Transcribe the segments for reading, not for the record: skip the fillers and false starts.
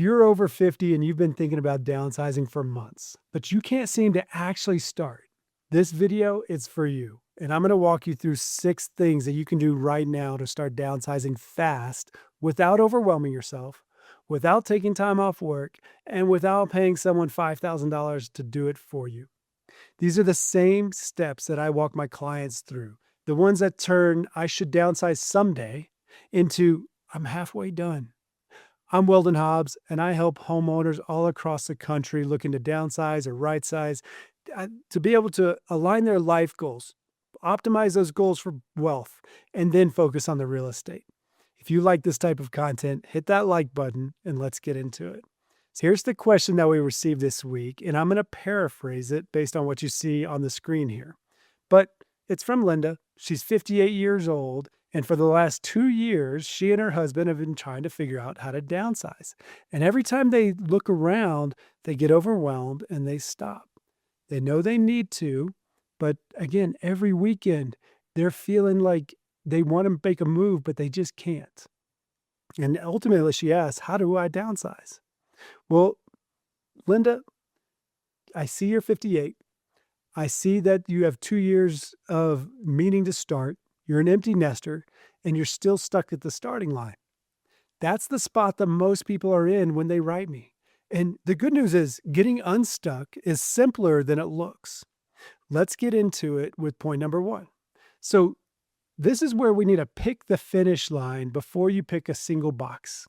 you're over 50 and you've been thinking about downsizing for months, but you can't seem to actually start, this video is for you. And I'm going to walk you through 6 things that you can do right now to start downsizing fast without overwhelming yourself, without taking time off work, and without paying someone $5,000 to do it for you. These are the same steps that I walk my clients through. The ones that turn "I should downsize someday" into "I'm halfway done." I'm Weldon Hobbs, and I help homeowners all across the country looking to downsize or right size to be able to align their life goals, optimize those goals for wealth, and then focus on the real estate. If you like this type of content, hit that like button and let's get into it. So here's the question that we received this week, and I'm going to paraphrase it based on what you see on the screen here. But it's from Linda. She's 58 years old, and for the last 2 years, she and her husband have been trying to figure out how to downsize. And every time they look around, they get overwhelmed and they stop. They know they need to, but again, every weekend, they're feeling like they want to make a move, but they just can't. And ultimately, she asks, "How do I downsize?" Well, Linda, I see you're 58. I see that you have 2 years of meaning to start. You're an empty nester, and you're still stuck at the starting line. That's the spot that most people are in when they write me. And the good news is getting unstuck is simpler than it looks. Let's get into it with point number 1. So this is where we need to pick the finish line before you pick a single box.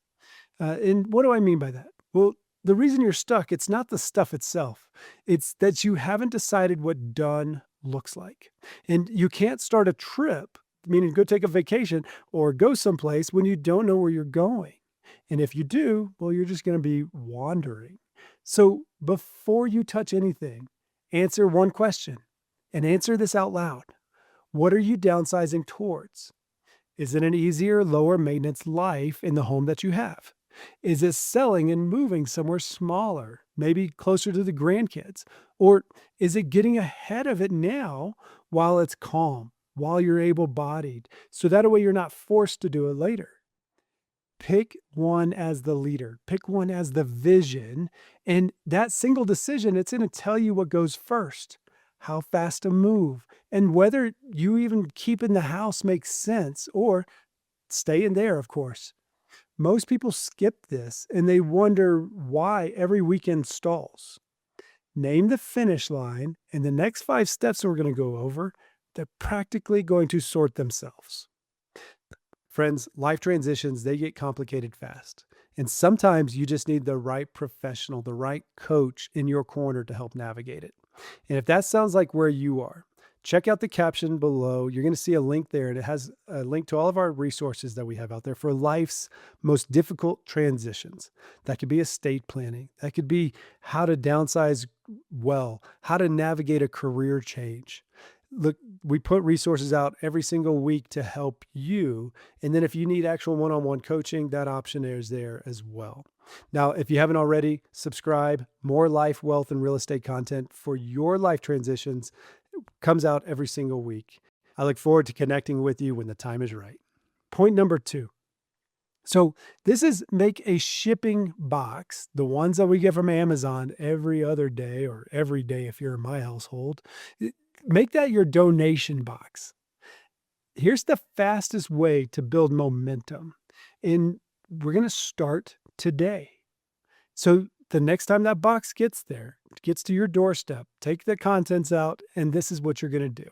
And what do I mean by that? Well, the reason you're stuck, it's not the stuff itself. It's that you haven't decided what done looks like. And you can't start a trip, meaning go take a vacation or go someplace when you don't know where you're going. And if you do, well, you're just going to be wandering. So before you touch anything, answer one question and answer this out loud. What are you downsizing towards? Is it an easier, lower maintenance life in the home that you have? Is it selling and moving somewhere smaller, maybe closer to the grandkids? Or is it getting ahead of it now while it's calm, while you're able-bodied, so that way you're not forced to do it later? Pick one as the leader, pick one as the vision, and that single decision, it's going to tell you what goes first, how fast to move, and whether you even keep in the house makes sense or stay in there, of course. Most people skip this and they wonder why every weekend stalls. Name the finish line, and the next 5 steps we're going to go over, they're practically going to sort themselves. Friends, life transitions, they get complicated fast. And sometimes you just need the right professional, the right coach in your corner to help navigate it. And if that sounds like where you are, check out the caption below. You're going to see a link there, and it has a link to all of our resources that we have out there for life's most difficult transitions. That could be estate planning. That could be how to downsize well, how to navigate a career change. Look, we put resources out every single week to help you. And then if you need actual one-on-one coaching, that option is there as well. Now, if you haven't already, subscribe. More life, wealth, and real estate content for your life transitions comes out every single week. I look forward to connecting with you when the time is right. Point number 2. So this is make a shipping box, the ones that we get from Amazon every other day or every day if you're in my household. Make that your donation box. Here's the fastest way to build momentum. And we're going to start today. So the next time that box gets there, gets to your doorstep, take the contents out, and this is what you're going to do.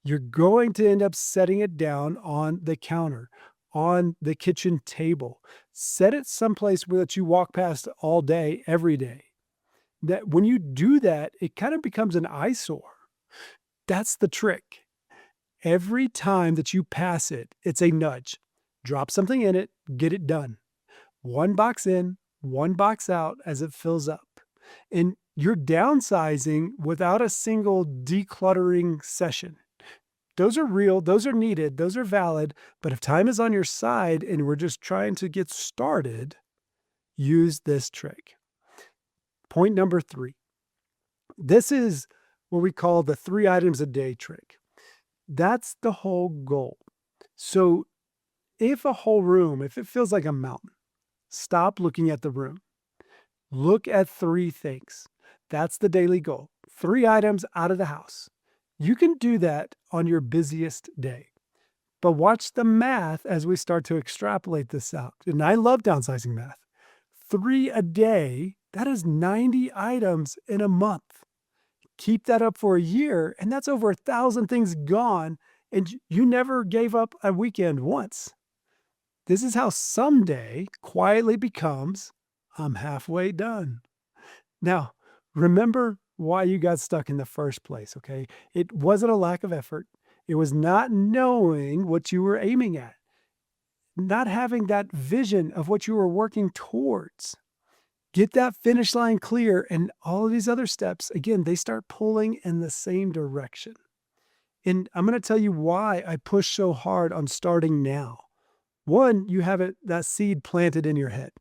You're going to end up setting it down on the counter, on the kitchen table. Set it someplace where that you walk past all day, every day. That when you do that, it kind of becomes an eyesore. That's the trick. Every time that you pass it, it's a nudge. Drop something in it, get it done. One box in, one box out as it fills up. And you're downsizing without a single decluttering session. Those are real, those are needed, those are valid, but if time is on your side and we're just trying to get started, use this trick. Point number 3. This is what we call the 3 items a day trick. That's the whole goal. So if a whole room, if it feels like a mountain, stop looking at the room. Look at 3 things. That's the daily goal. 3 items out of the house. You can do that on your busiest day. But watch the math as we start to extrapolate this out. And I love downsizing math. 3 a day, that is 90 items in a month. Keep that up for a year, and that's over 1,000 things gone, and you never gave up a weekend once. This is how someday quietly becomes, I'm halfway done. Now, remember why you got stuck in the first place, okay? It wasn't a lack of effort. It was not knowing what you were aiming at, not having that vision of what you were working towards. Get that finish line clear, and all of these other steps, again, they start pulling in the same direction. And I'm going to tell you why I push so hard on starting now. One, you have that seed planted in your head.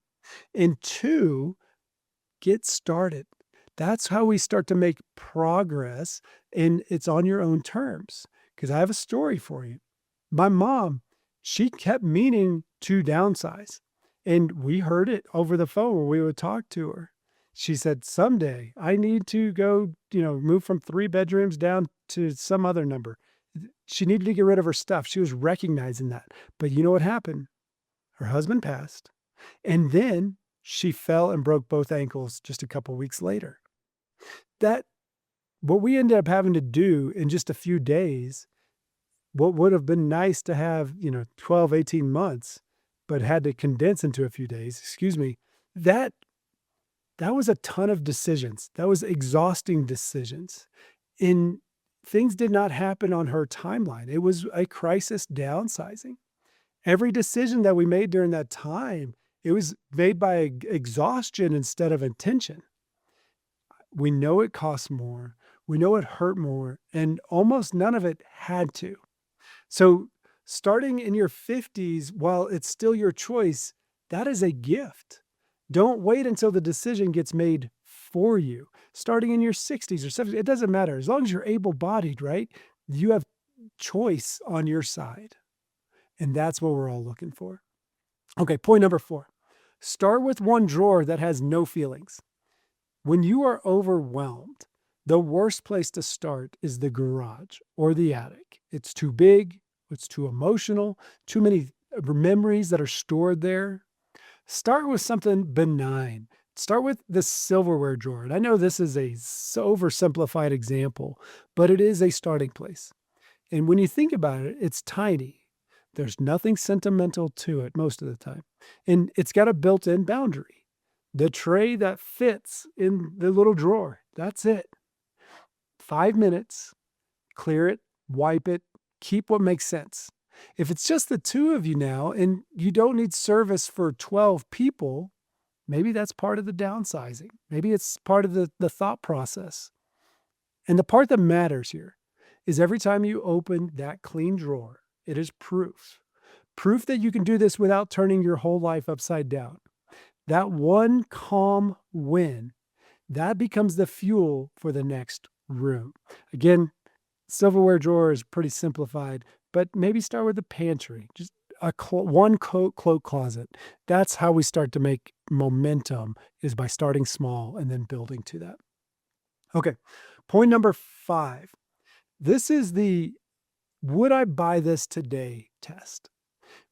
And two, get started. That's how we start to make progress, and it's on your own terms. Because I have a story for you. My mom, she kept meaning to downsize, and we heard it over the phone when we would talk to her. She said, someday I need to go, move from 3 bedrooms down to some other number. She needed to get rid of her stuff. She was recognizing that. But you know what happened? Her husband passed, and then she fell and broke both ankles just a couple weeks later. What we ended up having to do in just a few days, what would have been nice to have, 12, 18 months, but had to condense into a few days, that was a ton of decisions. That was exhausting decisions. And things did not happen on her timeline. It was a crisis downsizing. Every decision that we made during that time, it was made by exhaustion instead of intention. We know it costs more. We know it hurt more, and almost none of it had to. So starting in your 50s, while it's still your choice, that is a gift. Don't wait until the decision gets made for you. Starting in your 60s or 70s, it doesn't matter. As long as you're able-bodied, right? You have choice on your side. And that's what we're all looking for. Okay, point number 4. Start with one drawer that has no feelings. When you are overwhelmed, the worst place to start is the garage or the attic. It's too big, it's too emotional, too many memories that are stored there. Start with something benign. Start with the silverware drawer. And I know this is a oversimplified example, but it is a starting place. And when you think about it, it's tiny. There's nothing sentimental to it most of the time. And it's got a built-in boundary. The tray that fits in the little drawer, that's it. 5 minutes, clear it, wipe it, keep what makes sense. If it's just the 2 of you now and you don't need service for 12 people, maybe that's part of the downsizing. Maybe it's part of the thought process. And the part that matters here is every time you open that clean drawer, it is proof. Proof that you can do this without turning your whole life upside down. That one calm win, that becomes the fuel for the next room. Again, silverware drawer is pretty simplified, but maybe start with the pantry. Just one cloak closet. That's how we start to make momentum, is by starting small and then building to that. Okay, point number 5. This is the would I buy this today test.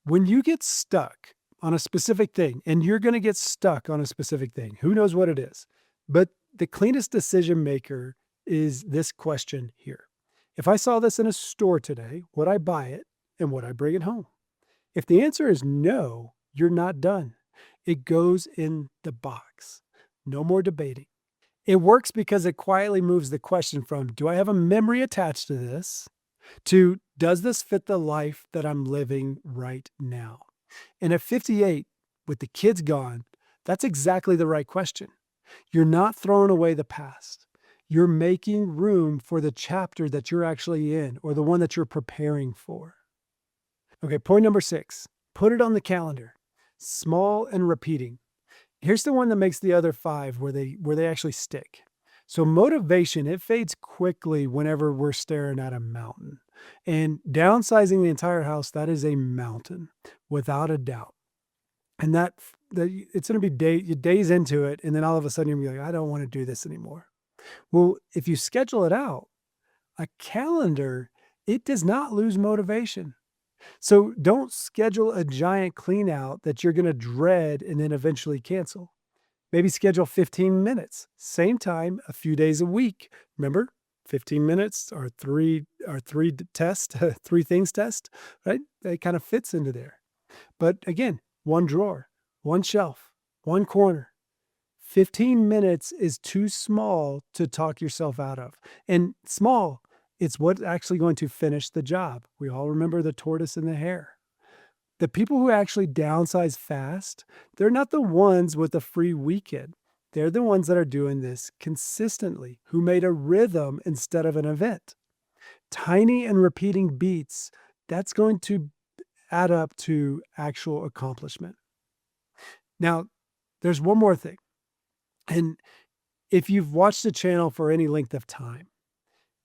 When you get stuck on a specific thing, and you're going to get stuck on a specific thing, who knows what it is, but the cleanest decision maker is this question here. If I saw this in a store today, would I buy it and would I bring it home? If the answer is no, you're not done. It goes in the box. No more debating. It works because it quietly moves the question from, do I have a memory attached to this, to, does this fit the life that I'm living right now? And at 58, with the kids gone, that's exactly the right question. You're not throwing away the past. You're making room for the chapter that you're actually in, or the one that you're preparing for. Okay, point number 6. Put it on the calendar. Small and repeating. Here's the one that makes the other 5 where they actually stick. So motivation, it fades quickly whenever we're staring at a mountain. And downsizing the entire house, that is a mountain, without a doubt. And it's going to be days into it. And then all of a sudden you're going to be like, I don't want to do this anymore. Well, if you schedule it out, a calendar, it does not lose motivation. So don't schedule a giant clean out that you're going to dread and then eventually cancel. Maybe schedule 15 minutes, same time, a few days a week. Remember, 15 minutes or three test, three things test, right? That kind of fits into there. But again, one drawer, one shelf, one corner. 15 minutes is too small to talk yourself out of. And small, it's what's actually going to finish the job. We all remember the tortoise and the hare. The people who actually downsize fast, they're not the ones with a free weekend. They're the ones that are doing this consistently, who made a rhythm instead of an event. Tiny and repeating beats, that's going to add up to actual accomplishment. Now, there's one more thing. And if you've watched the channel for any length of time,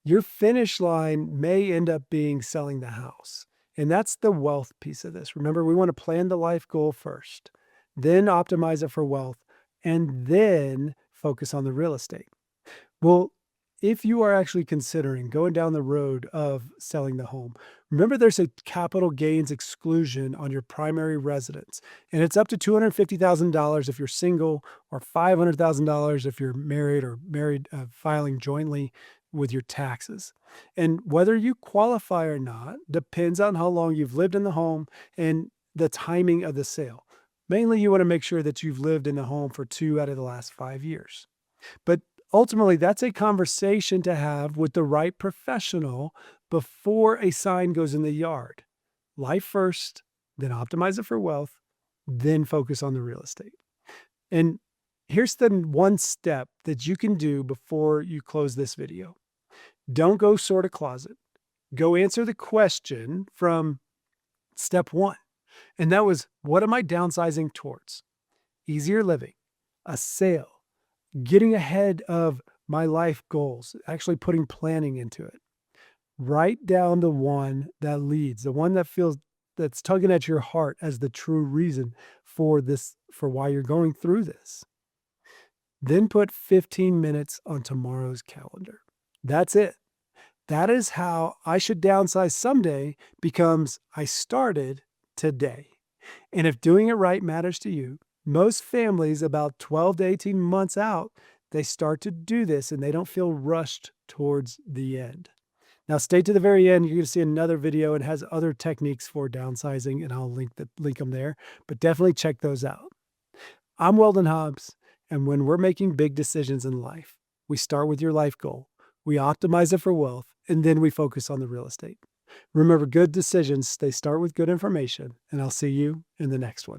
your finish line may end up being selling the house. And that's the wealth piece of this. Remember, we want to plan the life goal first, then optimize it for wealth, and then focus on the real estate. Well, if you are actually considering going down the road of selling the home, remember there's a capital gains exclusion on your primary residence, and it's up to $250,000 if you're single, or $500,000 if you're married filing jointly with your taxes. And whether you qualify or not depends on how long you've lived in the home and the timing of the sale. Mainly, you want to make sure that you've lived in the home for 2 out of the last 5 years. But ultimately, that's a conversation to have with the right professional before a sign goes in the yard. Life first, then optimize it for wealth, then focus on the real estate. And here's the one step that you can do before you close this video. Don't go sort a closet. Go answer the question from step 1. And that was, what am I downsizing towards? Easier living, a sale, getting ahead of my life goals, actually putting planning into it. Write down the one that leads, the one that's tugging at your heart as the true reason for why you're going through this. Then put 15 minutes on tomorrow's calendar. That's it. That is how I should downsize someday becomes I started today. And if doing it right matters to you, most families about 12 to 18 months out, they start to do this and they don't feel rushed towards the end. Now stay to the very end. You're going to see another video. It has other techniques for downsizing, and I'll link them there. But definitely check those out. I'm Weldon Hobbs, and when we're making big decisions in life, we start with your life goal. We optimize it for wealth, and then we focus on the real estate. Remember, good decisions, they start with good information, and I'll see you in the next one.